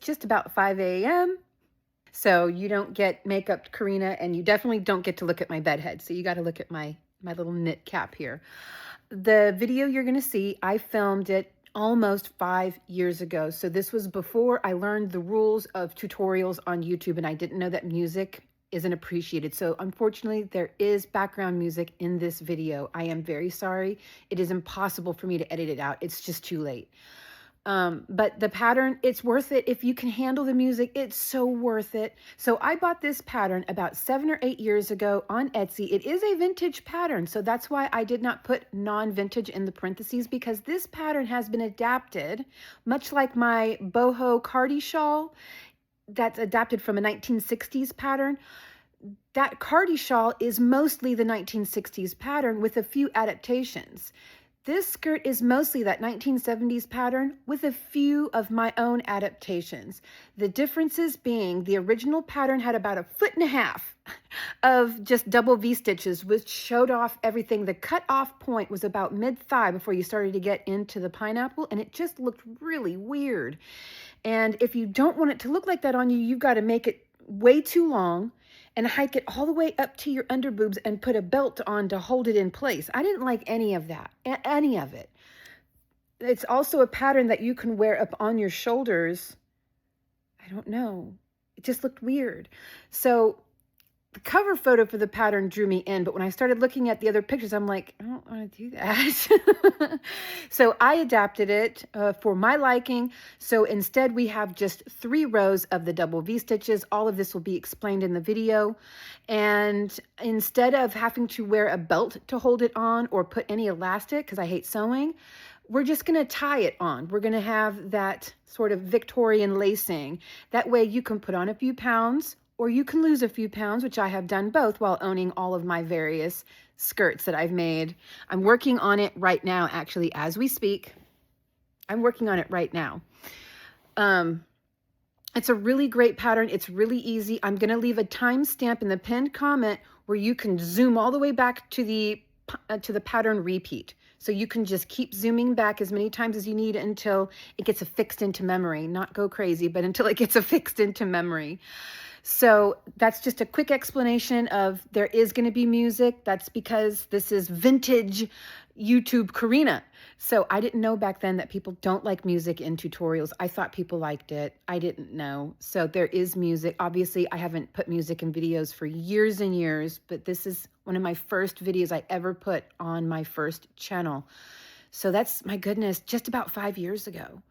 just about 5 a.m. So you don't get makeup Corinna, and you definitely don't get to look at my bedhead. So you got to look at my little knit cap here. The video you're going to see, I filmed it almost 5 years ago. So this was before I learned the rules of tutorials on YouTube, and I didn't know that music isn't appreciated. So unfortunately, there is background music in this video. I am very sorry. It is impossible for me to edit it out. It's just too late. But the pattern, it's worth it. If you can handle the music, it's so worth it. So I bought this pattern about 7 or 8 years ago on Etsy. It is a vintage pattern, so that's why I did not put non-vintage in the parentheses, because this pattern has been adapted, much like my boho cardi shawl that's adapted from a 1960s pattern. That cardi shawl is mostly the 1960s pattern with a few adaptations. This skirt is mostly that 1970s pattern with a few of my own adaptations. The differences being the original pattern had about 1.5 feet of just double V-stitches, which showed off everything. The cut-off point was about mid-thigh before you started to get into the pineapple, and it just looked really weird. And if you don't want it to look like that on you, you've got to make it way too long and hike it all the way up to your underboobs and put a belt on to hold it in place. I didn't like any of that, any of it. It's also a pattern that you can wear up on your shoulders. I don't know. It just looked weird. So the cover photo for the pattern drew me in, but when I started looking at the other pictures, I'm like, I don't want to do that. So I adapted it for my liking. So instead we have just 3 rows of the double V-stitches. All of this will be explained in the video. And instead of having to wear a belt to hold it on or put any elastic, because I hate sewing, we're just going to tie it on. We're going to have that sort of Victorian lacing. That way you can put on a few pounds, or you can lose a few pounds, which I have done both while owning all of my various skirts that I've made. I'm working on it right now, actually, as we speak. I'm working on it right now. It's a really great pattern. It's really easy. I'm going to leave a timestamp in the pinned comment where you can zoom all the way back to the pattern repeat. So you can just keep zooming back as many times as you need until it gets affixed into memory. Not go crazy, but until it gets affixed into memory. So that's just a quick explanation of there is going to be music. That's because this is vintage YouTube Corinna. So I didn't know back then that people don't like music in tutorials. I thought people liked it. I didn't know. So there is music. Obviously, I haven't put music in videos for years and years, but this is one of my first videos I ever put on my first channel. So that's, my goodness, just about 5 years ago.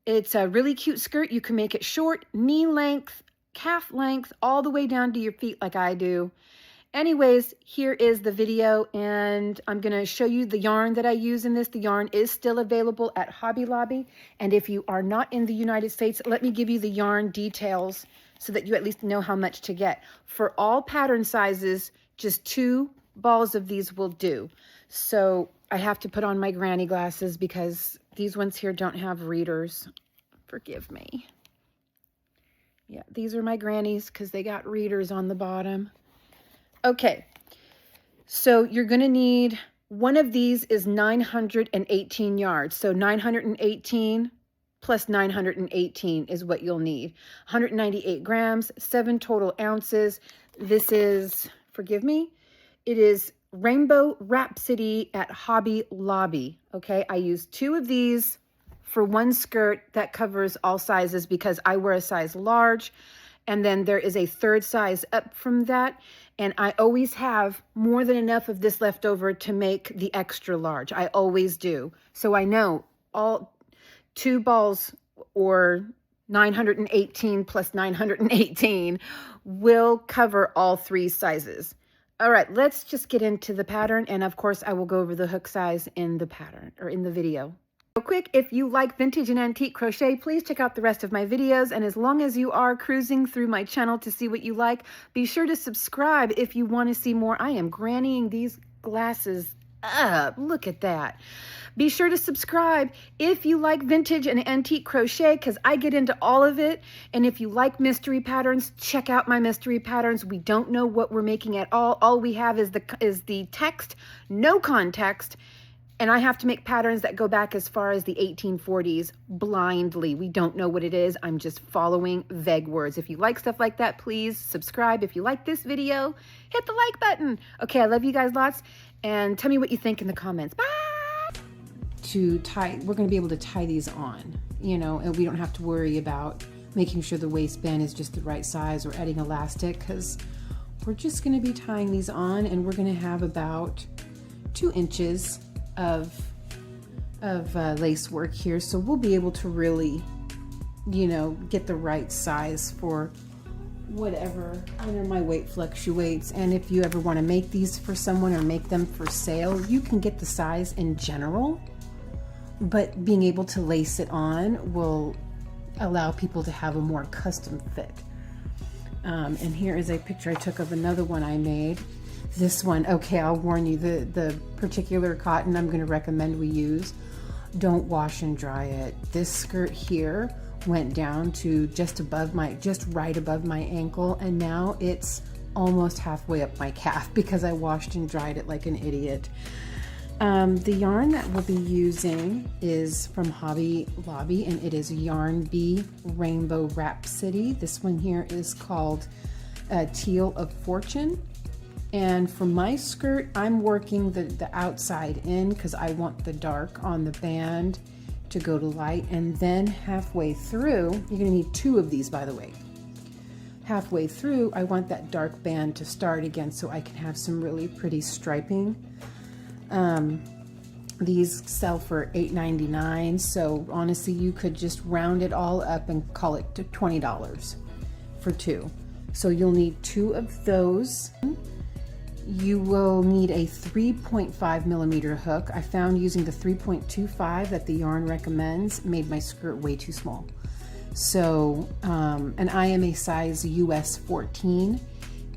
It's a really cute skirt. You can make it short, knee length, calf length, all the way down to your feet like I do. Anyways, here is the video, and I'm going to show you the yarn that I use in this. The yarn is still available at Hobby Lobby, and if you are not in the United States, let me give you the yarn details so that you at least know how much to get. For all pattern sizes, just 2 balls of these will do. So I have to put on my granny glasses because these ones here don't have readers. Forgive me. Yeah, these are my grannies because they got readers on the bottom. Okay, so you're going to need, one of these is 918 yards. So 918 plus 918 is what you'll need. 198 grams, 7 total ounces. This is, forgive me, it is Rainbow Rhapsody at Hobby Lobby. Okay, I used 2 of these for 1 skirt that covers all sizes because I wear a size large, and then there is a 3rd size up from that, and I always have more than enough of this left over to make the extra large. I always do. So I know all 2 balls, or 918 plus 918, will cover all 3 sizes. All right, let's just get into the pattern, and of course I will go over the hook size in the pattern or in the video. Real quick, if you like vintage and antique crochet, please check out the rest of my videos. And as long as you are cruising through my channel to see what you like, be sure to subscribe if you want to see more. I am grannying these glasses up. Look at that. Be sure to subscribe if you like vintage and antique crochet, because I get into all of it. And if you like mystery patterns, check out my mystery patterns. We don't know what we're making at all. All we have is the text, no context, And I have to make patterns that go back as far as the 1840s blindly. We don't know what it is. I'm just following vague words. If you like stuff like that, please subscribe. If you like this video, hit the like button. Okay, I love you guys lots. And tell me what you think in the comments. Bye! To tie, we're going to be able to tie these on, you know, and we don't have to worry about making sure the waistband is just the right size or adding elastic, because we're just going to be tying these on, and we're going to have about 2 inches of lace work here, so we'll be able to really, you know, get the right size for whatever my weight fluctuates. And if you ever want to make these for someone or make them for sale, you can get the size in general, but being able to lace it on will allow people to have a more custom fit. And here is a picture I took of another one I made. This one, okay, I'll warn you, the particular cotton I'm going to recommend we use, don't wash and dry it. This skirt here went down to just right above my ankle, and now it's almost halfway up my calf because I washed and dried it like an idiot. The yarn that we'll be using is from Hobby Lobby, and it is Yarn Bee Rainbow Rhapsody. This one here is called Teal of Fortune. And for my skirt, I'm working the outside in because I want the dark on the band to go to light. And then halfway through, you're going to need 2 of these, by the way. Halfway through, I want that dark band to start again so I can have some really pretty striping. These sell for $8.99, so honestly, you could just round it all up and call it to $20 for 2. So you'll need 2 of those. You will need a 3.5 millimeter hook. I found using the 3.25 that the yarn recommends made my skirt way too small. So, and I am a size US 14,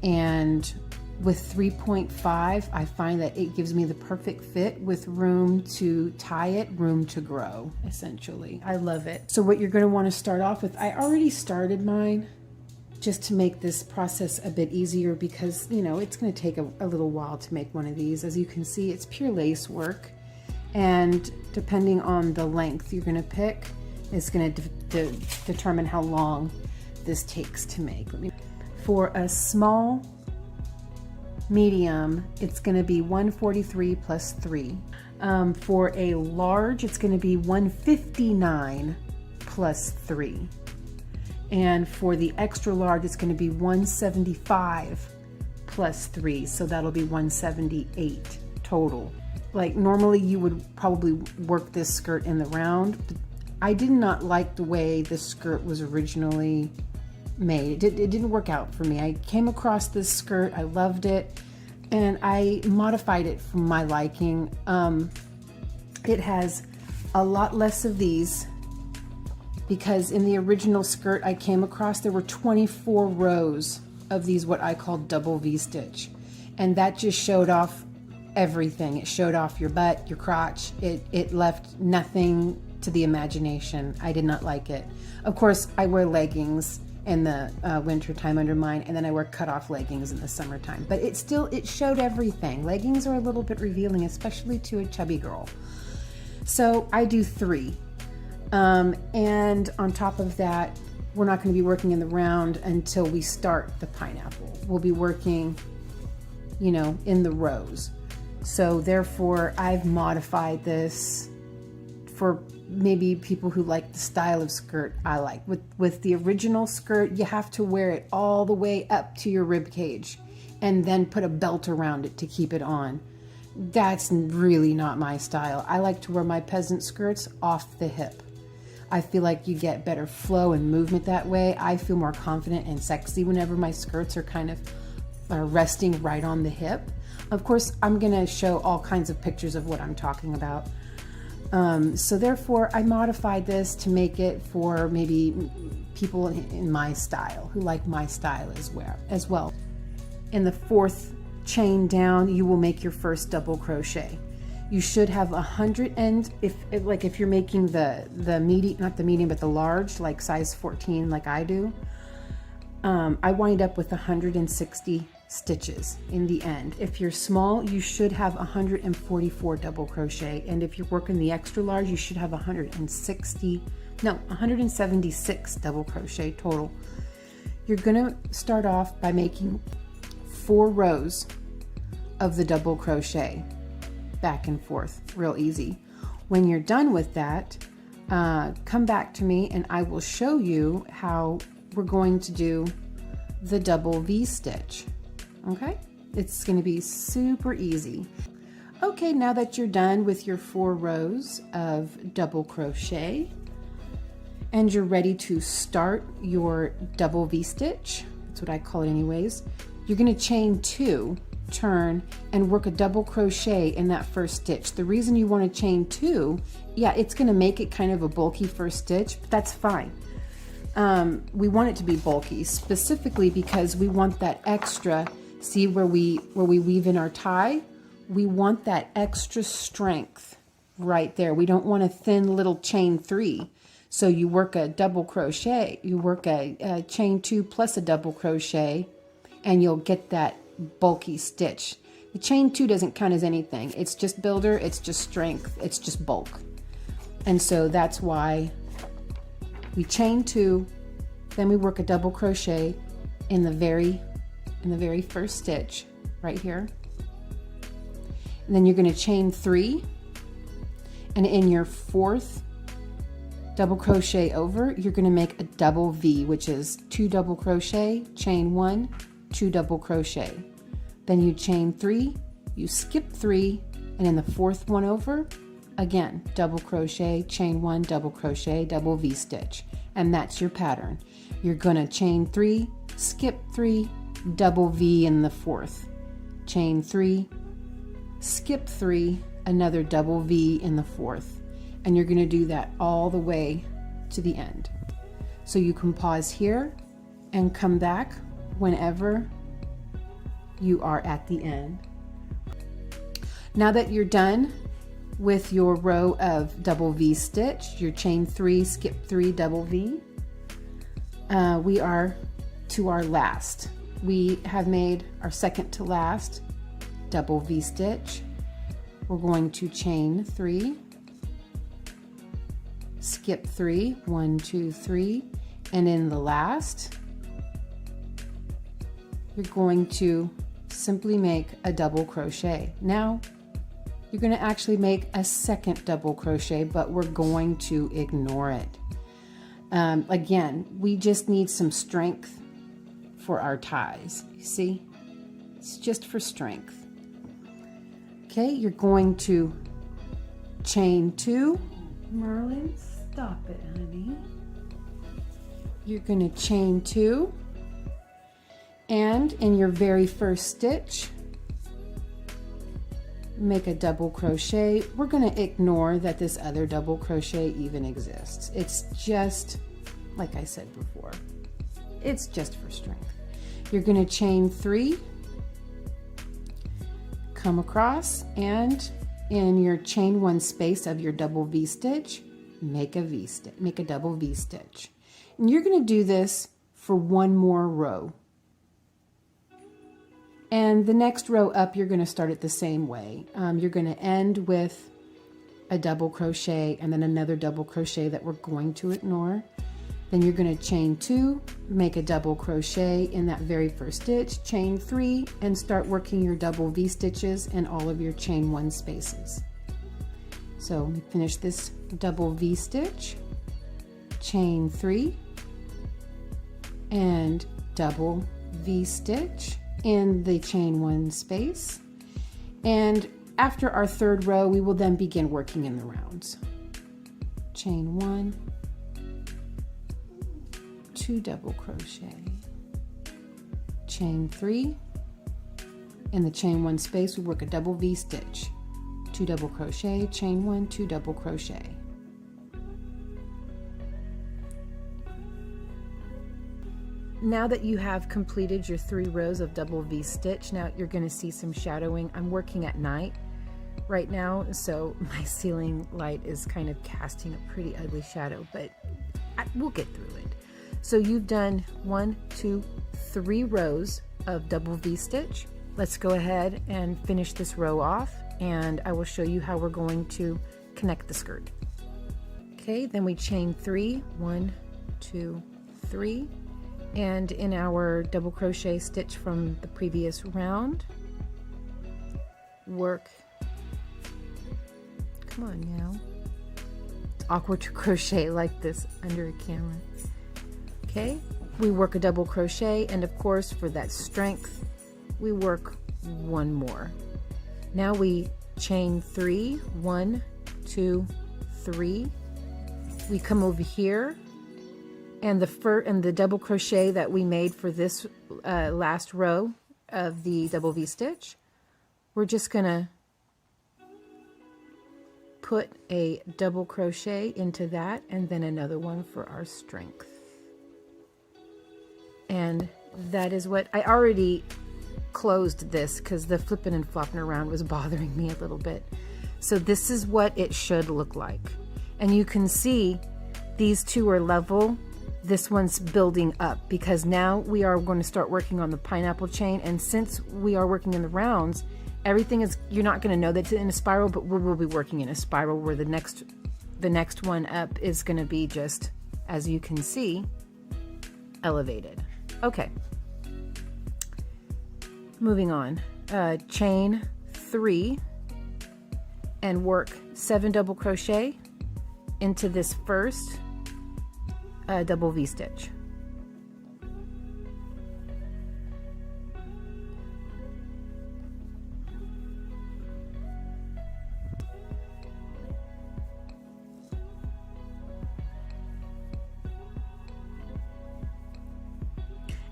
and with 3.5, I find that it gives me the perfect fit with room to tie it, room to grow, essentially. I love it. So what you're going to want to start off with, I already started mine, just to make this process a bit easier because, you know, it's going to take a little while to make one of these. As you can see, it's pure lace work, and depending on the length you're going to pick, it's going to determine how long this takes to make. For a small medium, it's going to be 143 plus 3. For a large, it's going to be 159 plus 3. And for the extra large, it's going to be 175 plus 3, so that'll be 178 total. Like normally you would probably work this skirt in the round, but I did not like the way this skirt was originally made. It didn't work out for me. I came across this skirt, I loved it, and I modified it for my liking. It has a lot less of these, because in the original skirt I came across, there were 24 rows of these, what I call double V-stitch. And that just showed off everything. It showed off your butt, your crotch. It left nothing to the imagination. I did not like it. Of course, I wear leggings in the winter time under mine, and then I wear cut-off leggings in the summertime. But it showed everything. Leggings are a little bit revealing, especially to a chubby girl. So I do 3. And on top of that, we're not going to be working in the round until we start the pineapple. We'll be working, you know, in the rows. So therefore, I've modified this for maybe people who like the style of skirt I like. With the original skirt, you have to wear it all the way up to your rib cage and then put a belt around it to keep it on. That's really not my style. I like to wear my peasant skirts off the hip. I feel like you get better flow and movement that way. I feel more confident and sexy whenever my skirts are kind of resting right on the hip. Of course, I'm going to show all kinds of pictures of what I'm talking about. So therefore, I modified this to make it for maybe people in my style, who like my style as well. In the 4th chain down, you will make your first double crochet. You should have 100 ends. If you're making the medium, not the medium, but the large, like size 14, like I do. I wind up with 160 stitches in the end. If you're small, you should have 144 double crochet, and if you're working the extra large, you should have 176 double crochet total. You're gonna start off by making 4 rows of the double crochet back and forth, real easy. When you're done with that, come back to me and I will show you how we're going to do the double V stitch. Okay, it's going to be super easy. Okay, now that you're done with your 4 rows of double crochet and you're ready to start your double V stitch, that's what I call it anyways, you're going to chain 2, turn, and work a double crochet in that first stitch. The reason you want to chain 2, yeah, it's going to make it kind of a bulky first stitch, but that's fine. We want it to be bulky specifically because we want that extra. See where we weave in our tie? We want that extra strength right there. We don't want a thin little chain 3. So you work a double crochet, you work a chain 2 plus a double crochet, and you'll get that bulky stitch. The chain 2 doesn't count as anything. It's just builder, it's just strength, it's just bulk. And so that's why we chain 2, then we work a double crochet in the very first stitch right here. And then you're going to chain 3, and in your 4th double crochet over, you're going to make a double V, which is 2 double crochet, chain 1, 2 double crochet. Then you chain 3, you skip 3, and in the 4th one over, again, double crochet, chain 1, double crochet, double V stitch. And that's your pattern. You're going to chain 3, skip 3, double V in the 4th, chain 3, skip 3, another double V in the 4th, and you're going to do that all the way to the end. So you can pause here and come back whenever you are at the end. Now that you're done with your row of double V stitch, your chain 3, skip 3, double V, we are to our last. We have made our second to last double V stitch. We're going to chain 3, skip 3, 1, 2, 3, and in the last, you're going to simply make a double crochet. Now, you're going to actually make a second double crochet, but we're going to ignore it. Again, we just need some strength for our ties. You see, it's just for strength. Okay, you're going to chain 2. Merlin, stop it, honey. You're going to chain 2, and in your very first stitch, make a double crochet. We're going to ignore that this other double crochet even exists. It's just, like I said before, it's just for strength. You're going to chain 3, come across, and in your chain 1 space of your double V stitch, make a V stitch, make a double V stitch. And you're going to do this for 1 more row. And the next row up, you're going to start it the same way. You're going to end with a double crochet and then another double crochet that we're going to ignore. Then you're going to chain 2, make a double crochet in that very first stitch, chain 3, and start working your double V stitches in all of your chain 1 spaces. So we finish this double V stitch, chain 3, and double V stitch in the chain 1 space. And after our 3rd row, we will then begin working in the rounds. Chain 1, 2 double crochet, chain 3, in the chain 1 space we work a double V stitch, 2 double crochet, chain 1, 2 double crochet. Now that you have completed your 3 rows of double V stitch, now you're going to see some shadowing. I'm working at night right now, so my ceiling light is kind of casting a pretty ugly shadow, but we'll get through it. So you've done 1, 2, 3 rows of double V-stitch. Let's go ahead and finish this row off, and I will show you how we're going to connect the skirt. Okay, then we chain 3, 1, 2, 3, and in our double crochet stitch from the previous round, work, come on now, it's awkward to crochet like this under a camera. Okay, we work a double crochet, and of course for that strength we work one more. Now we chain 3, 1, 2, 3, we come over here, and the double crochet that we made for this last row of the double V-stitch, we're just gonna put a double crochet into that, and then another one for our strength. And that is what I already closed this because the flipping and flopping around was bothering me a little bit. So this is what it should look like. And you can see these two are level. This one's building up because now we are going to start working on the pineapple chain. And since we are working in the rounds, everything is, you're not going to know that it's in a spiral, but we will be working in a spiral where the next one up is going to be just, as you can see, elevated. Okay, moving on. Chain 3 and work 7 double crochet into this first double V-stitch.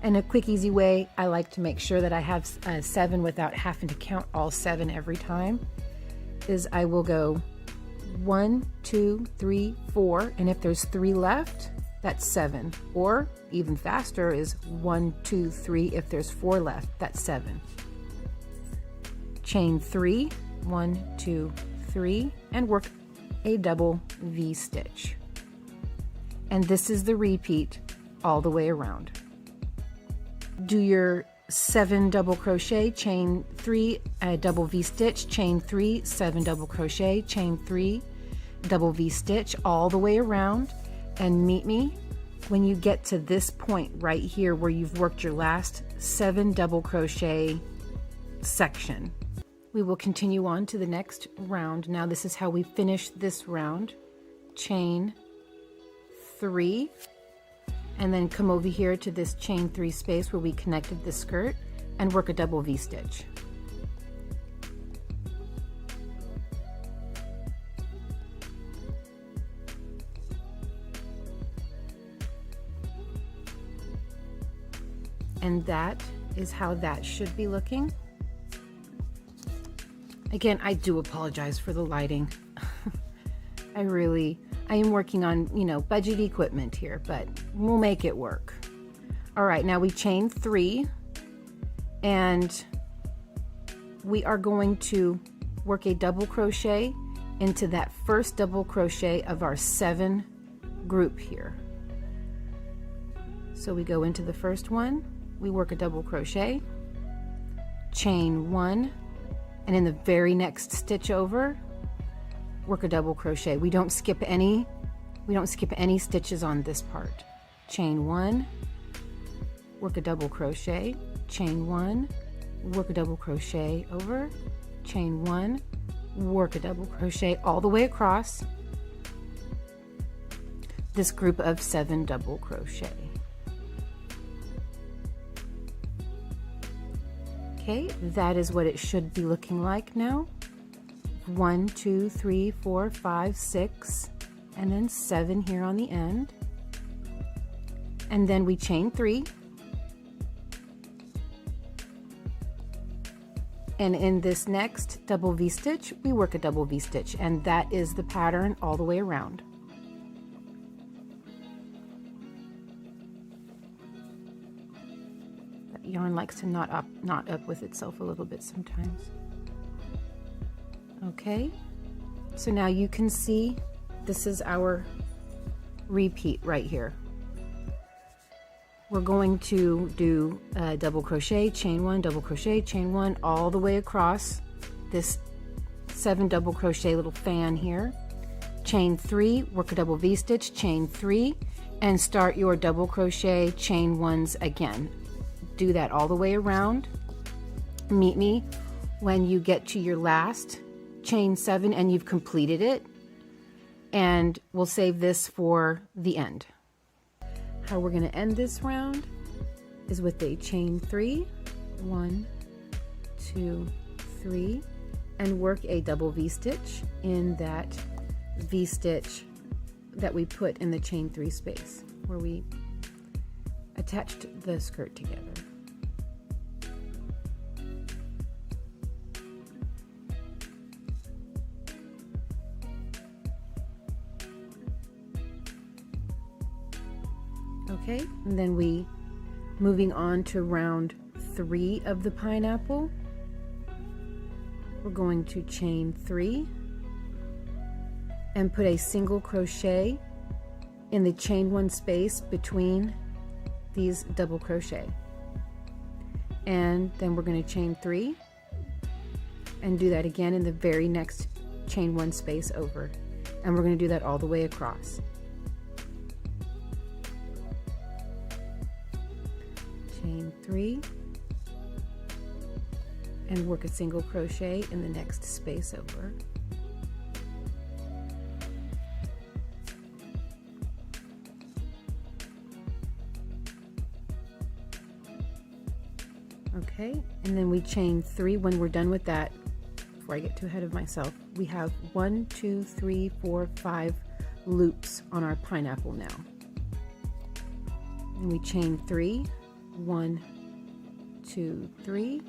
And a quick easy way I like to make sure that I have 7 without having to count all 7 every time is I will go 1, 2, 3, 4, and if there's 3 left, that's 7. Or even faster is 1, 2, 3. If there's 4 left, that's 7. Chain 3, 1, 2, 3, and work a double V-stitch. And this is the repeat all the way around. Do your 7 double crochet, chain 3, double V-stitch, chain 3, 7 double crochet, chain 3, double V-stitch all the way around, and meet me when you get to this point right here where you've worked your last 7 double crochet section. We will continue on to the next round. Now this is how we finish this round. Chain 3, and then come over here to this chain 3 space where we connected the skirt and work a double V-stitch. And that is how that should be looking. Again, I do apologize for the lighting. I am working on, you know, budget equipment here, but we'll make it work. All right, now we chain 3, and we are going to work a double crochet into that first double crochet of our 7 group here. So we go into the first one, we work a double crochet, chain 1, and in the very next stitch over, work a double crochet. We don't skip any stitches on this part. Chain 1, work a double crochet, chain 1, work a double crochet over, chain 1, work a double crochet all the way across this group of 7 double crochet. Okay, that is what it should be looking like now. 1, 2, 3, 4, 5, 6, and then 7 here on the end. And then we chain 3. And in this next double V-stitch, we work a double V-stitch, and that is the pattern all the way around. That yarn likes to knot up with itself a little bit sometimes. Okay, so now you can see this is our repeat right here. we're going to do double crochet, chain 1, double crochet, chain 1 all the way across this 7 double crochet little fan here. Chain 3, work a double V-stitch, chain 3, and start your double crochet chain 1s again. Do that all the way around. Meet me when you get to your last chain 7 and you've completed it, and we'll save this for the end. How we're going to end this round is with a chain 3, 1, 2, 3, and work a double V-stitch in that V-stitch that we put in the chain 3 space where we attached the skirt together. Okay, and then moving on to round 3 of the pineapple, we're going to chain 3 and put a single crochet in the chain 1 space between these double crochet, and then we're going to chain 3 and do that again in the very next chain 1 space over, and we're going to do that all the way across. Chain 3 and work a single crochet in the next space over. Okay, and then we chain 3. When we're done with that, before I get too ahead of myself, we have 1, 2, 3, 4, 5 loops on our pineapple now. And we chain 3, 1, 2, 3,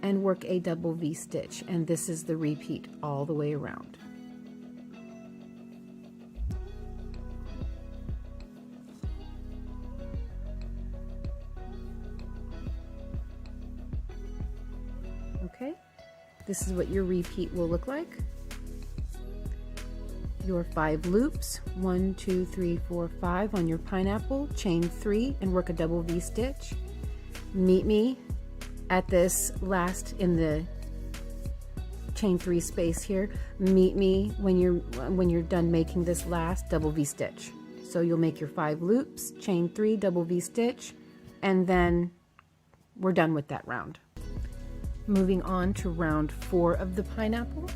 and work a double V-stitch, and this is the repeat all the way around. Okay, this is what your repeat will look like. Your 5 loops, 1, 2, 3, 4, 5 on your pineapple, chain 3 and work a double V-stitch. Meet me at this last in the chain 3 space here. Meet me when you're done making this last double V-stitch. So you'll make your 5 loops, chain 3, double V-stitch, and then we're done with that round. Moving on to round 4 of the pineapple.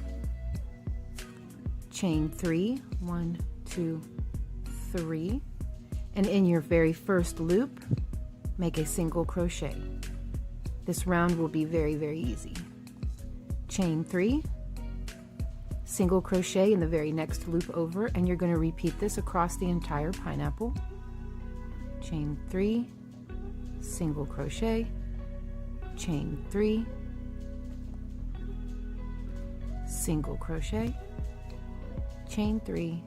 Chain 3, 1, 2, 3, and in your very first loop, make a single crochet. This round will be very, very easy. Chain 3, single crochet in the very next loop over, and you're going to repeat this across the entire pineapple. Chain 3, single crochet, chain 3, single crochet, chain 3,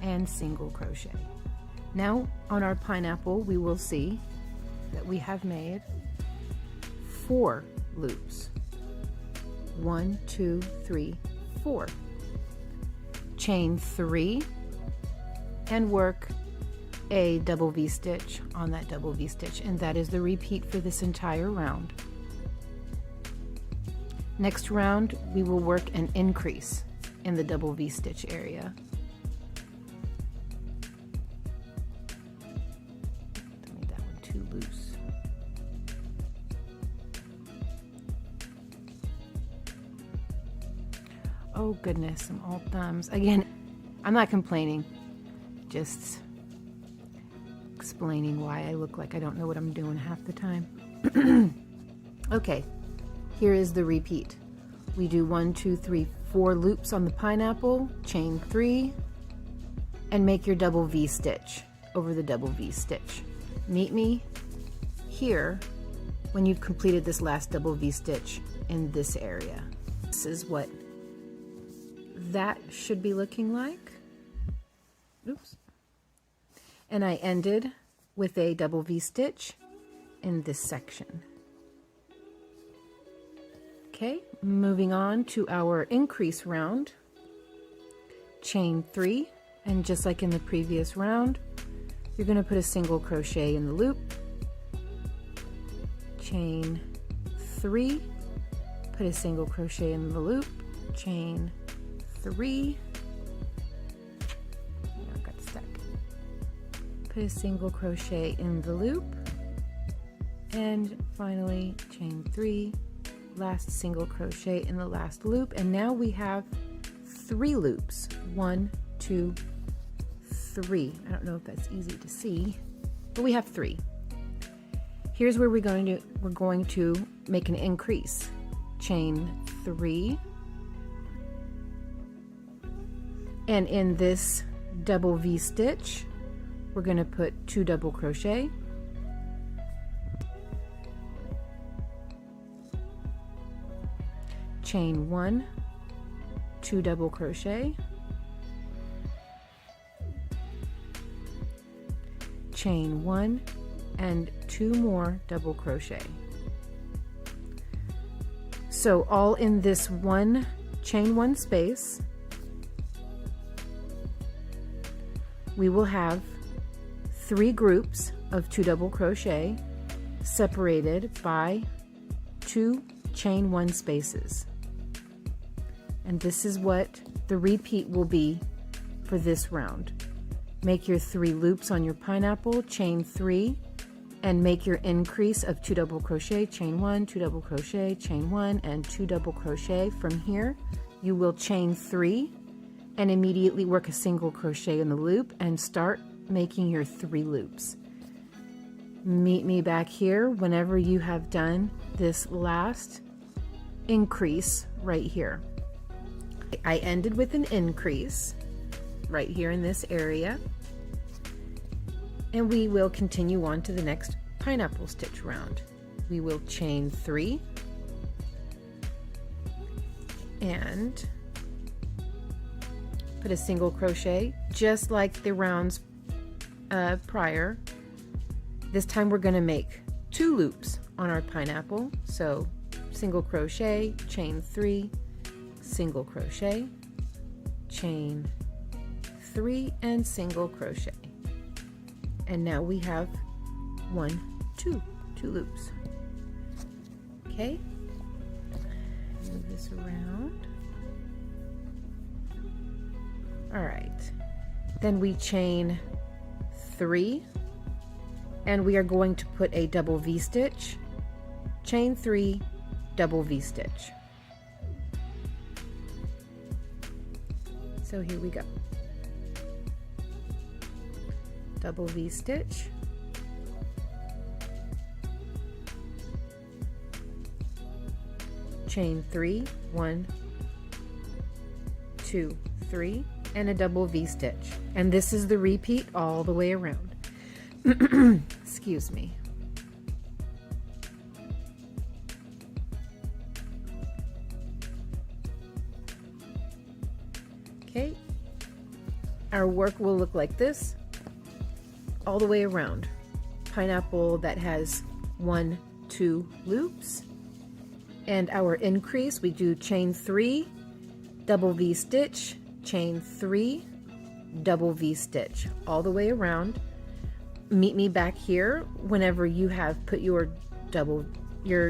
and single crochet. Now on our pineapple we will see that we have made 4 loops. 1, 2, 3, 4. Chain 3 and work a double V-stitch on that double V-stitch, and that is the repeat for this entire round. Next round we will work an increase in the double V-stitch area. Made that one too loose. Oh goodness, I'm all thumbs. Again, I'm not complaining, just explaining why I look like I don't know what I'm doing half the time. Okay, here is the repeat. We do 1, 2, 3, 4 loops on the pineapple, chain 3, and make your double V-stitch over the double V-stitch. Meet me here when you've completed this last double V-stitch in this area. This is what that should be looking like. Oops. And I ended with a double V-stitch in this section. Okay, moving on to our increase round. Chain 3, and just like in the previous round, you're going to put a single crochet in the loop, chain 3, put a single crochet in the loop, chain 3, I got stuck, put a single crochet in the loop, and finally chain 3, last single crochet in the last loop, and now we have 3 loops. 1, 2, 3. I don't know if that's easy to see, but we have 3. Here's where we're going to make an increase. Chain 3, and in this double V stitch we're going to put 2 double crochet, chain 1, 2 double crochet, chain 1 and 2 more double crochet. So all in this one chain 1 space, we will have 3 groups of 2 double crochet separated by 2 chain 1 spaces. And this is what the repeat will be for this round. Make your 3 loops on your pineapple, chain 3, and make your increase of 2 double crochet, chain 1, 2 double crochet, chain 1, and 2 double crochet. From here you will chain 3 and immediately work a single crochet in the loop and start making your 3 loops. Meet me back here whenever you have done this last increase right here. I ended with an increase right here in this area, and we will continue on to the next pineapple stitch round. We will chain 3 and put a single crochet just like the rounds prior. This time we're going to make 2 loops on our pineapple, so single crochet, chain 3, single crochet, chain 3, and single crochet. And now we have 2 loops. Okay, move this around. All right, then we chain 3, and we are going to put a double V stitch, chain 3, double V stitch. So here we go. Double V stitch, chain 3, 1, 2, 3, and a double V stitch. And this is the repeat all the way around. Excuse me. Okay, our work will look like this all the way around. Pineapple that has 1, 2 loops, and our increase, we do chain 3, double V stitch, chain 3, double V stitch all the way around. Meet me back here whenever you have put your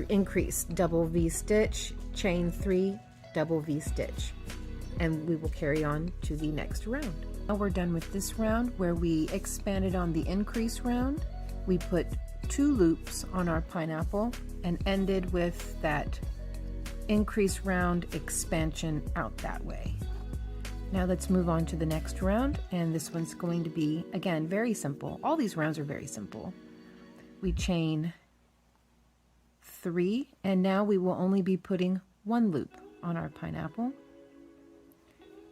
increase, double V stitch, chain 3, double V stitch, and we will carry on to the next round. Now we're done with this round where we expanded on the increase round. We put 2 loops on our pineapple and ended with that increase round expansion out that way. Now let's move on to the next round, and this one's going to be, again, very simple. All these rounds are very simple. We chain 3, and now we will only be putting 1 loop on our pineapple.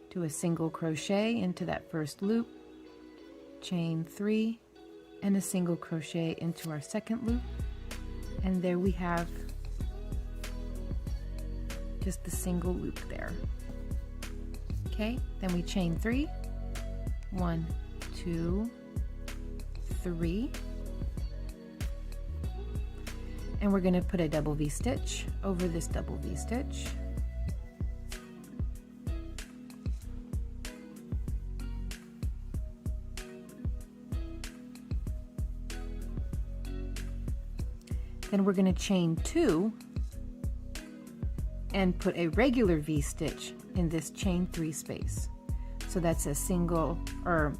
Do a single crochet into that first loop, chain 3, and a single crochet into our second loop, and there we have just the single loop there. Okay, then we chain 3, 1, 2, 3, and we're going to put a double V stitch over this double V stitch. Then we're going to chain 2 and put a regular V-stitch in this chain 3 space. So that's a single or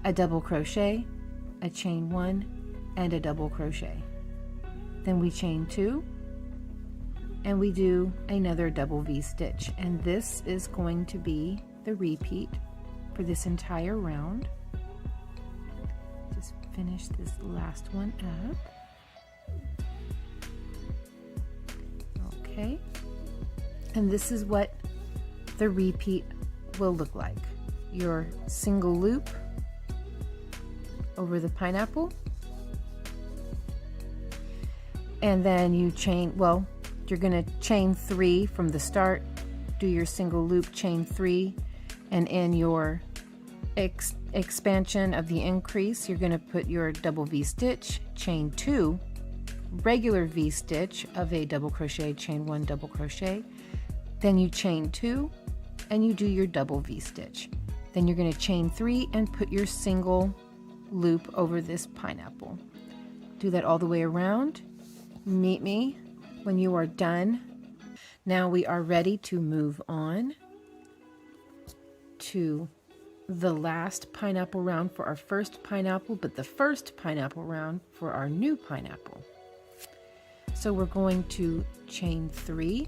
a double crochet, a chain 1, and a double crochet. Then we chain 2 and we do another double V-stitch, and this is going to be the repeat for this entire round. Just finish this last one up. Okay, and this is what the repeat will look like. Your single loop over the pineapple, and then you chain, well, you're going to chain 3 from the start, do your single loop, chain 3, and in your expansion of the increase, you're going to put your double V-stitch, chain 2, regular V-stitch of a double crochet, chain 1, double crochet, then you chain 2 and you do your double V-stitch. Then you're going to chain 3 and put your single loop over this pineapple. Do that all the way around. Meet me when you are done. Now we are ready to move on to the last pineapple round for our first pineapple, but the first pineapple round for our new pineapple. So we're going to chain 3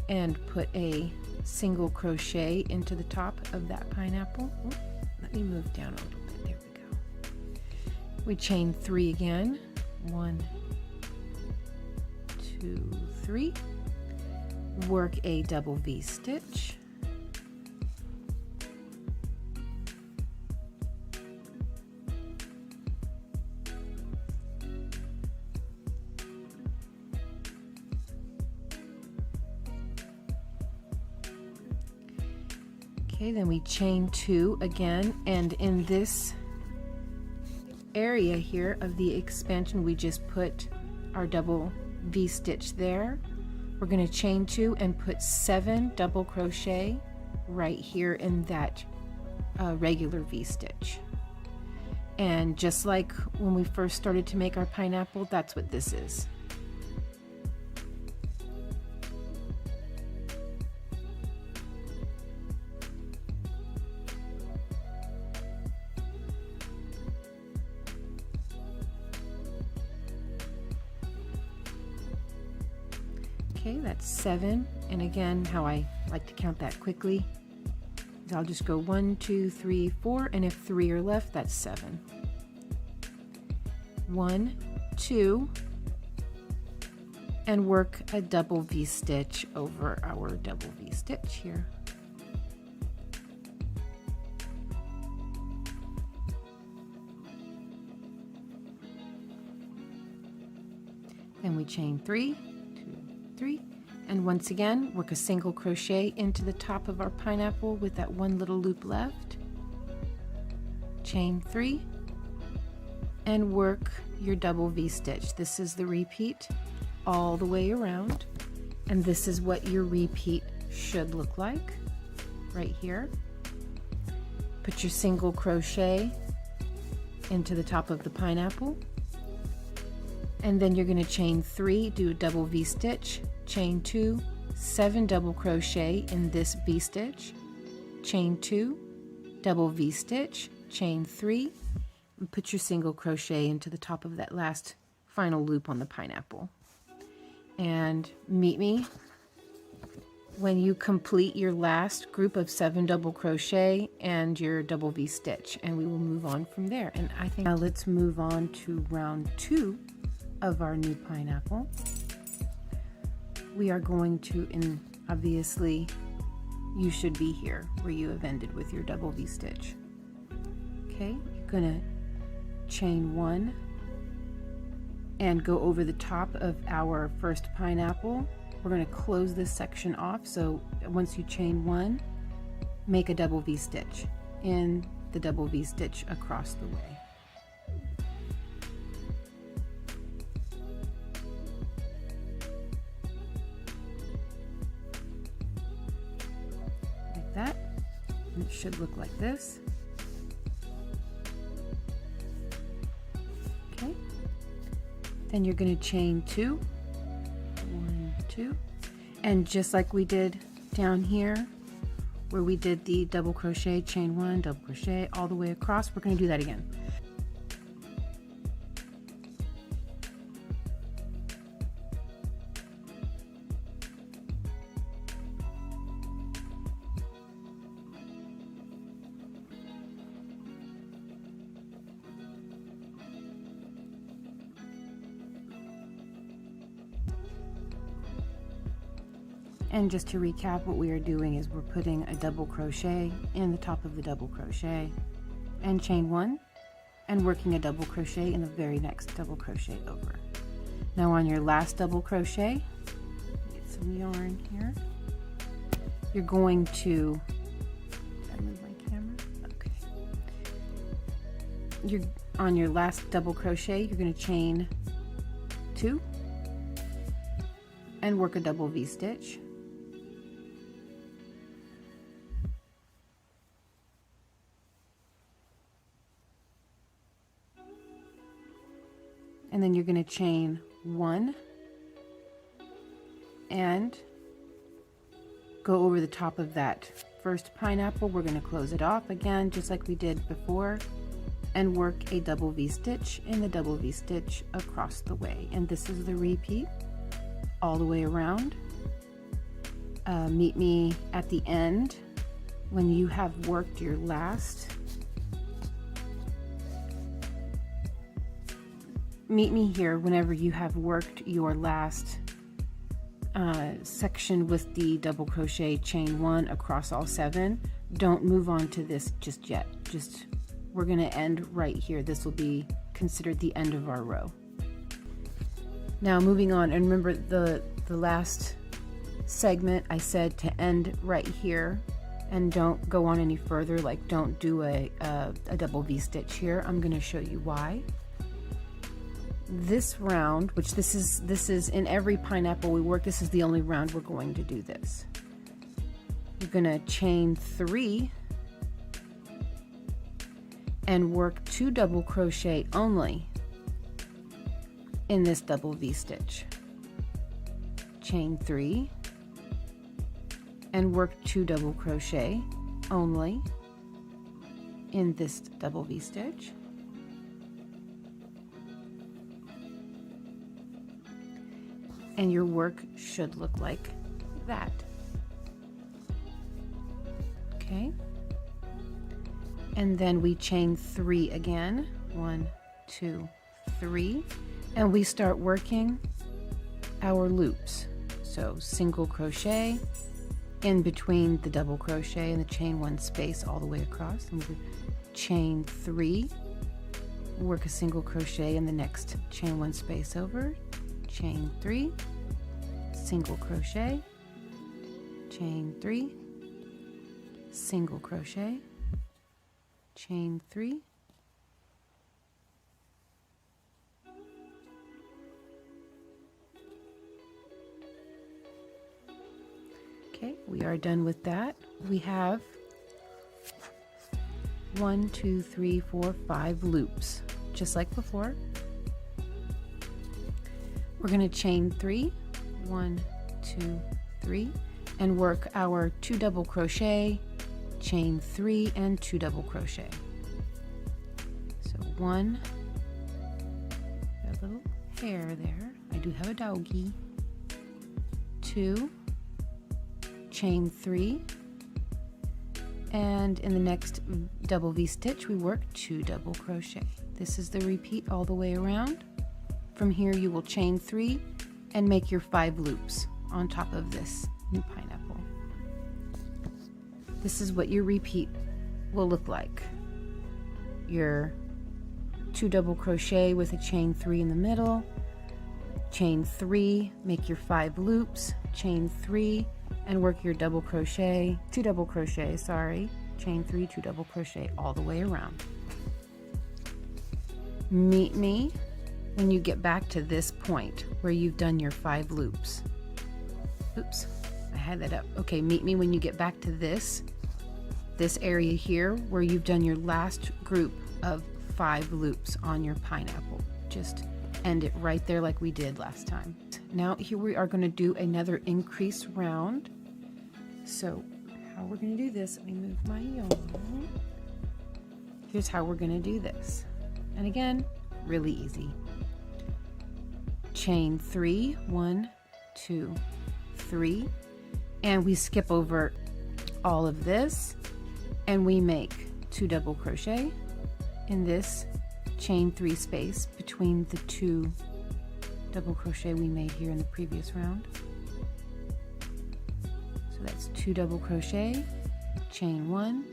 and put a single crochet into the top of that pineapple. Ooh, let me move down a little bit. There we go. We chain 3 again. 1, 2, 3. Work a double V-stitch. Okay, then we chain 2 again, and in this area here of the expansion, we just put our double V-stitch there. We're going to chain 2 and put 7 double crochet right here in that regular V-stitch. And just like when we first started to make our pineapple, that's what this is. Okay, that's 7, and again, how I like to count that quickly is I'll just go 1, 2, 3, 4, and if 3 are left, that's 7. 1, 2, and work a double V-stitch over our double V-stitch here. Then we chain 3, 3, and once again work a single crochet into the top of our pineapple with that one little loop left, chain 3, and work your double V-stitch. This is the repeat all the way around, and this is what your repeat should look like right here. Put your single crochet into the top of the pineapple, and then you're going to chain 3, do a double V-stitch, chain 2, 7 double crochet in this V-stitch, chain 2, double V-stitch, chain 3, and put your single crochet into the top of that last final loop on the pineapple. And meet me when you complete your last group of 7 double crochet and your double V-stitch, and we will move on from there. And I think now let's move on to round 2 of our new pineapple. We are going to, and obviously you should be here where you have ended with your double V-stitch. Okay, you're gonna chain 1 and go over the top of our first pineapple. We're going to close this section off, so once you chain 1, make a double V-stitch in the double V-stitch across the way. Like that, and it should look like this. Then you're going to chain 2, 1, 2, and just like we did down here where we did the double crochet, chain 1, double crochet all the way across, we're going to do that again. And just to recap, what we are doing is we're putting a double crochet in the top of the double crochet and chain 1 and working a double crochet in the very next double crochet over. Now on your last double crochet, get some yarn here, you're going to, did I move my camera? Okay. On your last double crochet, you're going to chain 2 and work a double V-stitch. And then you're going to chain 1 and go over the top of that first pineapple. We're going to close it off again, just like we did before, and work a double V-stitch in the double V-stitch across the way. And this is the repeat all the way around. Meet me at the end when you have worked your last. Meet me here whenever you have worked your last section with the double crochet, chain 1 across all 7. Don't move on to this just yet. We're going to end right here. This will be considered the end of our row. Now moving on, and remember the last segment I said to end right here and don't go on any further, like don't do a double V-stitch here. I'm going to show you why. This round, which this is in every pineapple we work, this is the only round we're going to do this. You're going to chain 3 and work 2 double crochet only in this double V-stitch. Chain 3 and work 2 double crochet only in this double V-stitch. And your work should look like that. Okay, and then we chain 3 again, 1, 2, 3, and we start working our loops. So single crochet in between the double crochet and the chain 1 space all the way across, and we chain 3, work a single crochet in the next chain 1 space over, chain 3, single crochet, chain 3, single crochet, chain 3, okay, we are done with that. We have 1, 2, 3, 4, 5 loops, just like before. We're going to chain 3, 1, 2, 3, and work our 2 double crochet, chain 3, and 2 double crochet. So 1, a little hair there. I do have a doggy. 2, chain 3, and in the next double V-stitch we work 2 double crochet. This is the repeat all the way around. From here you will chain 3 and make your 5 loops on top of this new pineapple. This is what your repeat will look like. Your 2 double crochet with a chain 3 in the middle, chain 3, make your 5 loops, chain 3, and work your double crochet, 2 double crochet, sorry, chain 3, 2 double crochet all the way around. Meet me when you get back to this point where you've done your 5 loops. Oops, I had that up. Okay, meet me when you get back to this area here where you've done your last group of 5 loops on your pineapple. Just end it right there like we did last time. Now here we are going to do another increase round. So how we're going to do this, let me move my yarn. Here's how we're going to do this. And again, really easy. Chain 3, 1, 2, 3, and we skip over all of this and we make 2 double crochet in this chain 3 space between the 2 double crochet we made here in the previous round. So that's 2 double crochet, chain 1,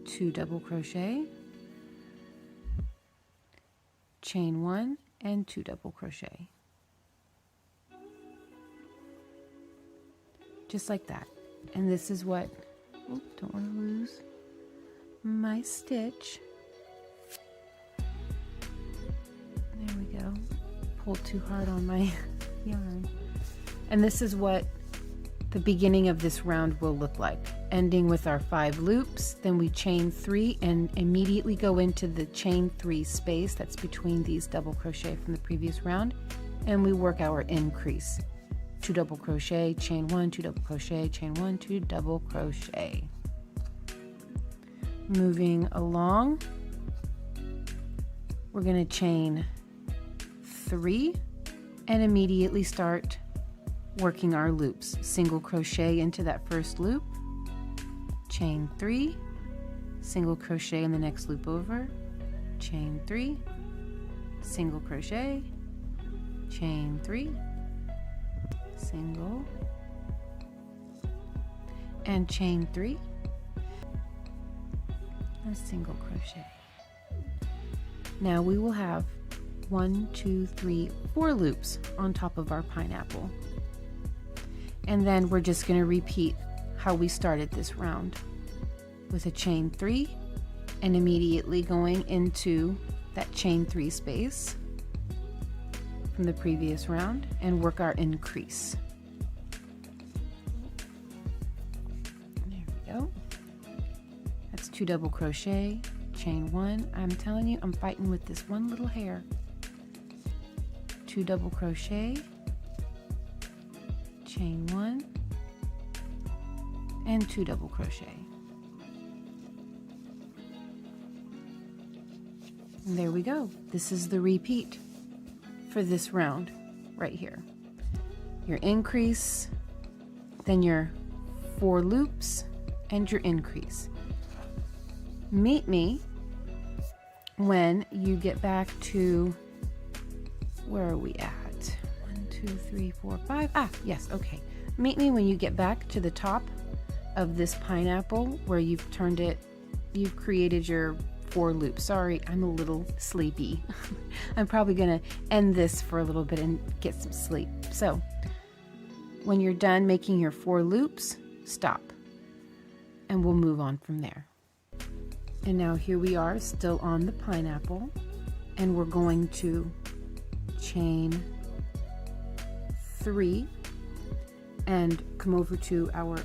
2 double crochet, chain 1, and 2 double crochet. Just like that. And this is what, oh, don't want to lose my stitch. There we go. Pulled too hard on my yarn. And this is what the beginning of this round will look like. Ending with our 5 loops, then we chain 3 and immediately go into the chain 3 space that's between these double crochet from the previous round, and we work our increase. 2 double crochet, chain 1, 2 double crochet, chain 1, 2 double crochet. Moving along, we're going to chain 3 and immediately start working our loops. Single crochet into that first loop, chain 3, single crochet in the next loop over, chain 3, single crochet, chain 3, single, and chain 3, and single crochet. Now we will have 1, 2, 3, 4 loops on top of our pineapple. And then we're just going to repeat how we started this round with a chain 3 and immediately going into that chain 3 space from the previous round and work our increase. There we go. That's 2 double crochet, chain 1. I'm telling you, I'm fighting with this one little hair. 2 double crochet, chain 1, and 2 double crochet. And there we go. This is the repeat for this round right here. Your increase, then your 4 loops, and your increase. Meet me when you get back to, where are we at? 1, 2, 3, 4, 5. Ah, yes, okay. Meet me when you get back to the top of this pineapple where you've turned it, you've created your 4 loops. Sorry, I'm a little sleepy. I'm probably gonna end this for a little bit and get some sleep. So when you're done making your 4 loops, stop and we'll move on from there. And now here we are still on the pineapple, and we're going to chain 3 and come over to our,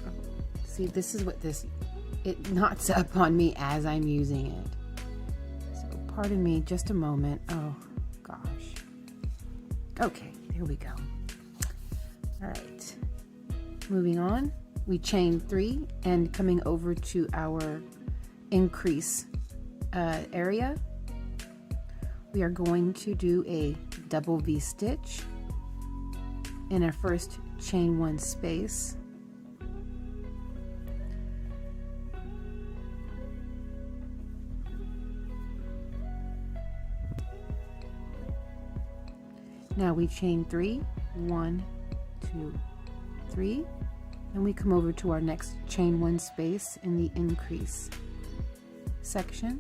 see, this is what this, it knots up on me as I'm using it. So pardon me just a moment. Oh gosh. Okay, there we go. All right, moving on, we chain 3 and coming over to our increase area, we are going to do a double V stitch in our first chain 1 space. Now we chain 3, 1, 2, 3, and we come over to our next chain 1 space in the increase section.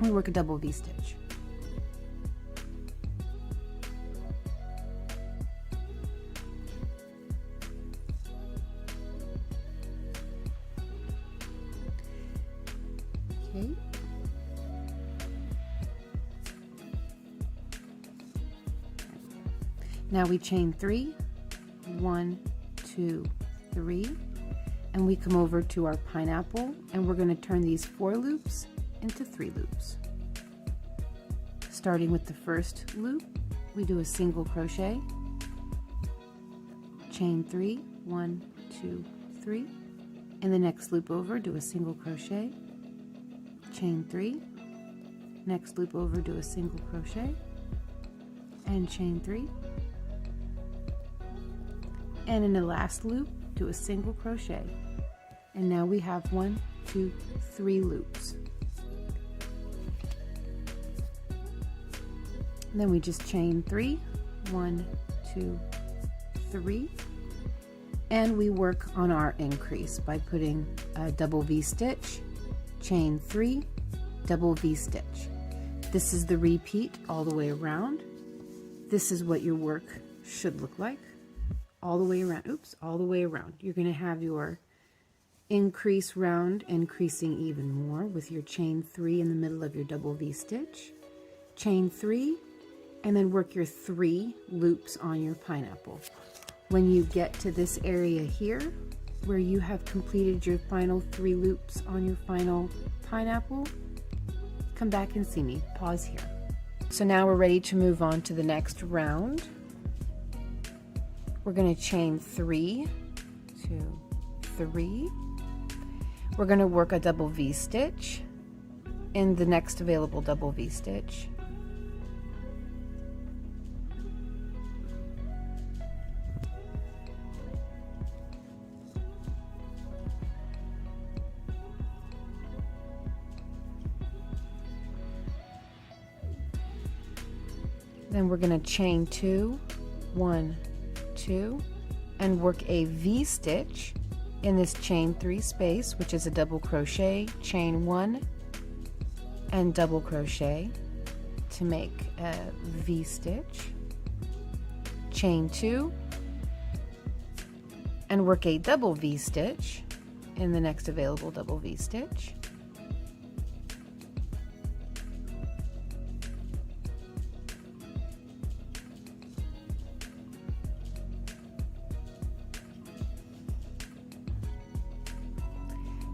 We work a double V stitch. Okay. Now we chain 3, 1, 2, 3, and we come over to our pineapple, and we're going to turn these 4 loops into 3 loops. starting with the first loop, we do a single crochet, chain 3, 1, 2, 3. In the next loop over, do a single crochet, chain 3. Next loop over, do a single crochet and chain 3. And in the last loop, do a single crochet. And now we have 1, 2, 3 loops. And then we just chain 3, 1, 2, 3. And we work on our increase by putting a double V-stitch, chain 3, double V-stitch. This is the repeat all the way around. This is what your work should look like. All the way around, oops, all the way around. You're going to have your increase round increasing even more with your chain 3 in the middle of your double V-stitch, chain 3, and then work your 3 loops on your pineapple. When you get to this area here, where you have completed your final 3 loops on your final pineapple, come back and see me. Pause here. So now we're ready to move on to the next round. We're going to chain 3, 2, 3. We're going to work a double V-stitch in the next available double V-stitch. Then we're going to chain 2, 1, 2, and work a V-stitch in this chain 3 space, which is a double crochet, chain 1, and double crochet to make a V-stitch, chain 2, and work a double V-stitch in the next available double V-stitch.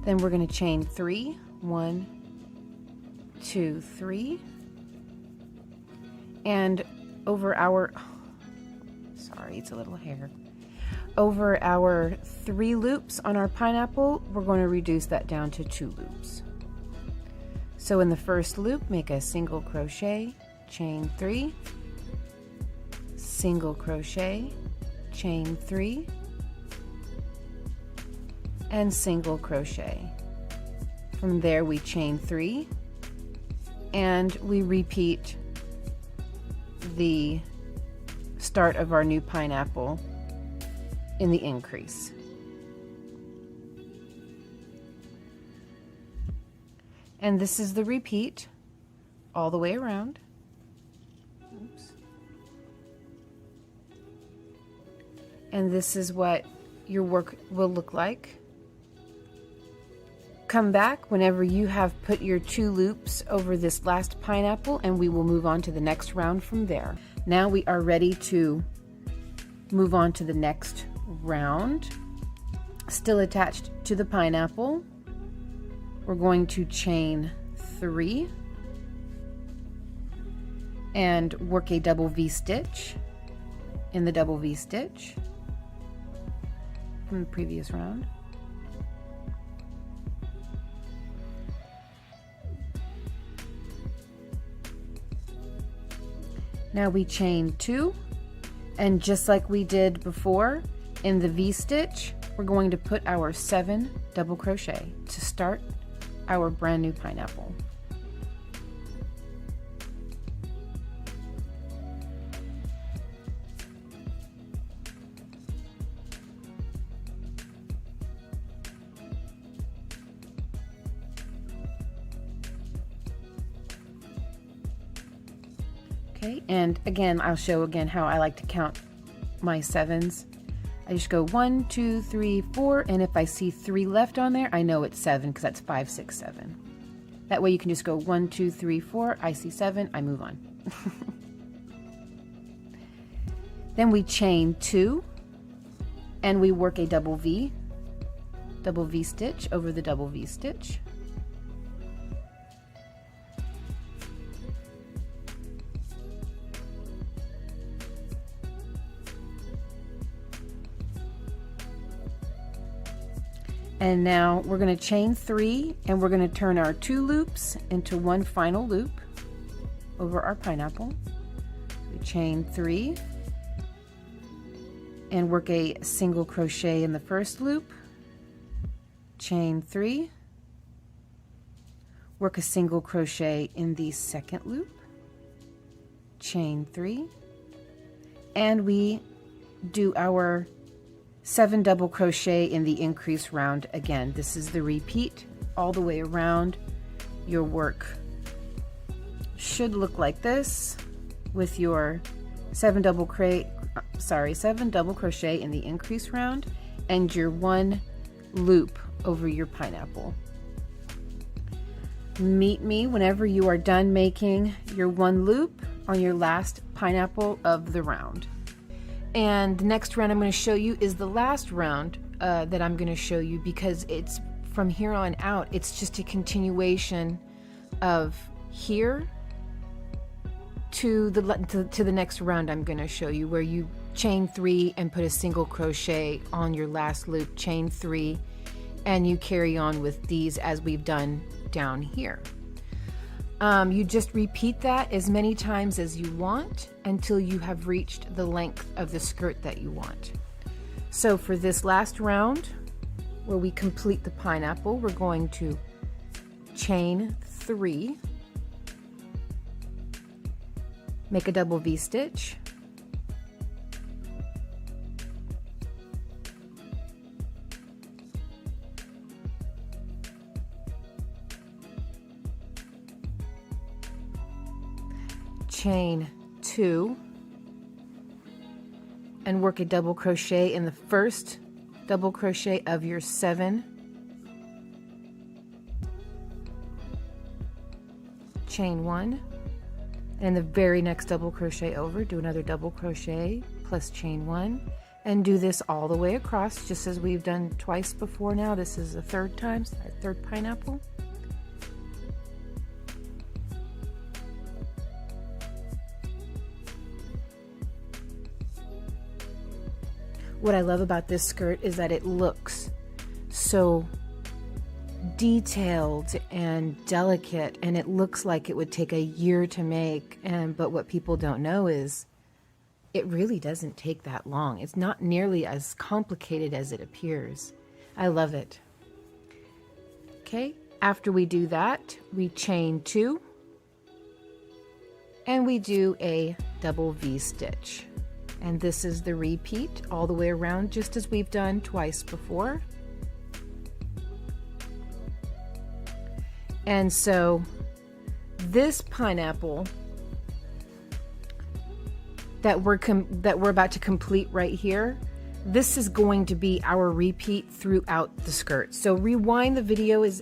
Then we're going to chain 3, 1, 2, 3, and over our, sorry, it's a little hair. Over our 3 loops on our pineapple, we're going to reduce that down to 2 loops. So in the first loop, make a single crochet, chain 3, single crochet, chain 3, and single crochet. From there we chain 3 and we repeat the start of our new pineapple in the increase. And this is the repeat all the way around. Oops. And this is what your work will look like. Come back whenever you have put your 2 loops over this last pineapple and we will move on to the next round from there. Now we are ready to move on to the next round. Still attached to the pineapple, we're going to chain 3 and work a double V-stitch in the double V-stitch from the previous round. Now we chain 2, and just like we did before in the V-stitch, we're going to put our 7 double crochet to start our brand new pineapple. Okay, and again, I'll show again how I like to count my 7s. I just go 1, 2, 3, 4, and if I see 3 left on there, I know it's 7 because that's 5, 6, 7. That way you can just go 1, 2, 3, 4, I see 7, I move on. Then we chain 2 and we work a double V stitch over the double V stitch. And now we're going to chain 3 and we're going to turn our 2 loops into one final loop over our pineapple. We chain 3 and work a single crochet in the first loop, chain 3, work a single crochet in the second loop, chain 3, and we do our 7 double crochet in the increase round again. This is the repeat all the way around. Your work should look like this with your 7 double crochet in the increase round and your 1 loop over your pineapple. Meet me whenever you are done making your 1 loop on your last pineapple of the round. And the next round I'm going to show you is the last round that I'm going to show you, because it's from here on out, it's just a continuation of here to the next round I'm going to show you, where you chain 3 and put a single crochet on your last loop, chain 3, and you carry on with these as we've done down here. You just repeat that as many times as you want until you have reached the length of the skirt that you want. So for this last round, where we complete the pineapple, we're going to chain 3, make a double V-stitch, chain 2, and work a double crochet in the first double crochet of your 7, chain 1, and the very next double crochet over, do another double crochet plus chain 1, and do this all the way across, just as we've done twice before. Now this is the third time, third pineapple. What I love about this skirt is that it looks so detailed and delicate, and it looks like it would take a year to make. But what people don't know is it really doesn't take that long. It's not nearly as complicated as it appears. I love it. Okay, after we do that, we chain 2 and we do a double V-stitch. And this is the repeat all the way around, just as we've done twice before. And so this pineapple that we're about to complete right here, this is going to be our repeat throughout the skirt. So rewind the video as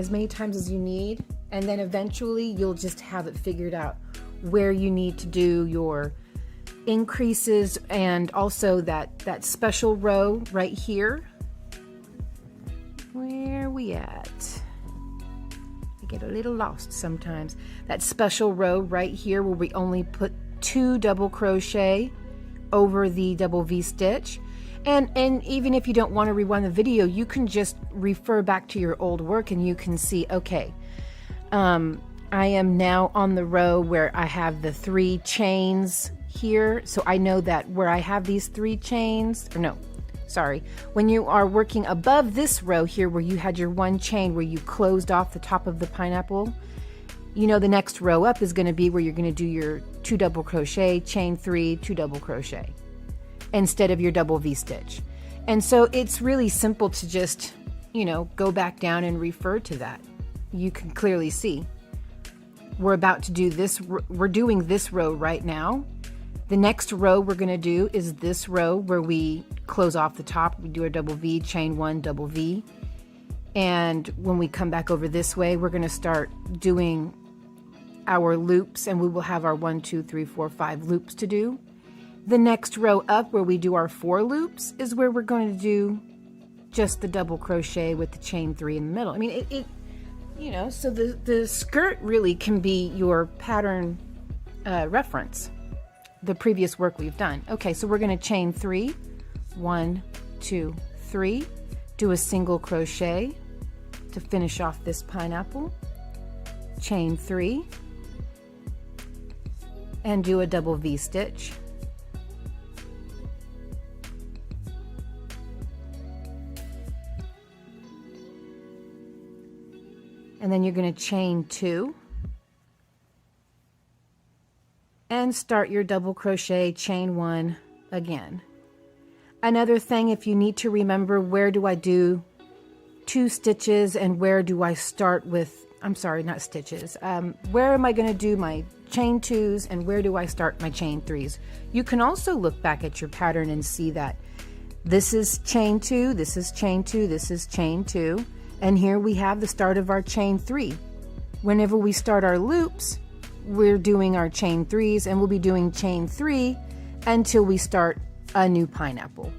many times as you need, and then eventually you'll just have it figured out where you need to do your increases, and also that special row right here. Where are we at? I get a little lost sometimes. That special row right here where we only put 2 double crochet over the double V-stitch. And even if you don't want to rewind the video, you can just refer back to your old work and you can see, okay, I am now on the row where I have the 3 chains here, so I know that where I have these 3 chains, or no, sorry, when you are working above this row here where you had your 1 chain where you closed off the top of the pineapple, you know the next row up is going to be where you're going to do your 2 double crochet, chain 3, 2 double crochet instead of your double V-stitch. And so it's really simple to just, you know, go back down and refer to that. You can clearly see we're about to do this, we're doing this row right now. The next row we're going to do is this row where we close off the top, we do our double V, chain 1, double V, and when we come back over this way, we're going to start doing our loops, and we will have our 1, 2, 3, 4, 5 loops to do. The next row up where we do our 4 loops is where we're going to do just the double crochet with the chain 3 in the middle. I mean, it you know, so the skirt really can be your pattern reference, the previous work we've done. Okay, so we're going to chain 3, 1, 2, 3, do a single crochet to finish off this pineapple, chain 3, and do a double V-stitch. And then you're going to chain 2 and start your double crochet, chain 1 again. Another thing, if you need to remember, where do I do 2 stitches and where do I start with, I'm sorry, not stitches, where am I going to do my chain 2s and where do I start my chain 3s? You can also look back at your pattern and see that this is chain 2, this is chain 2, this is chain 2, and here we have the start of our chain 3. Whenever we start our loops, we're doing our chain 3s, and we'll be doing chain 3 until we start a new pineapple.